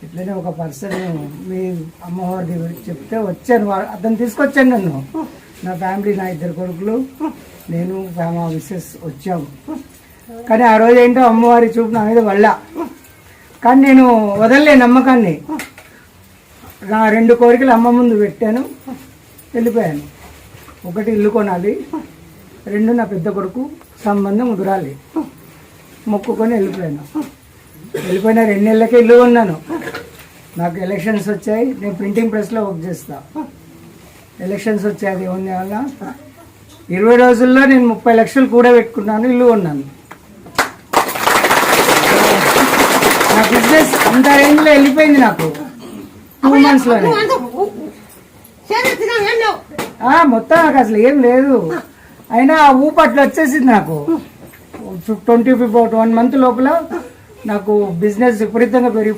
ఇట్లనే ఒక పర్సన్ మీ అమ్మవారి గురించి చెప్తే వచ్చాను, అతను తీసుకొచ్చాను నన్ను, నా ఫ్యామిలీ, నా 2 కొడుకులు, నేను మా మిస్సెస్ వచ్చాము. కానీ ఆ రోజు ఏంటో అమ్మవారి చూపు నా మీద వల్ల, కానీ నేను వదలలే నమ్మకాన్ని. నా 2 కోరికలు అమ్మ ముందు పెట్టాను, వెళ్ళిపోయాను. 1 ఇల్లు కొనాలి, 2 నా పెద్ద కొడుకు సంబంధం కుదరాలి, మొక్కుకొని వెళ్ళిపోయిన 2 నెలలకే ఇల్లు కొన్నాను. నాకు ఎలక్షన్స్ వచ్చాయి, నేను ప్రింటింగ్ ప్రెస్లో వర్క్ చేస్తా. ఎలక్షన్స్ వచ్చాయి, అది ఉంది వల్ల 20 రోజుల్లో నేను 30 లక్షలు కూడా పెట్టుకున్నాను, ఇల్లు కొన్నాను. నా బిజినెస్ అంత రేంజ్లో వెళ్ళిపోయింది నాకు 2 monthsలోనే. మొత్తం నాకు అసలు ఏం లేదు, అయినా ఆ ఊపట్లు వచ్చేసింది నాకు. 1 month లోపల నాకు బిజినెస్ విపరీతంగా పెరిగిపోయింది.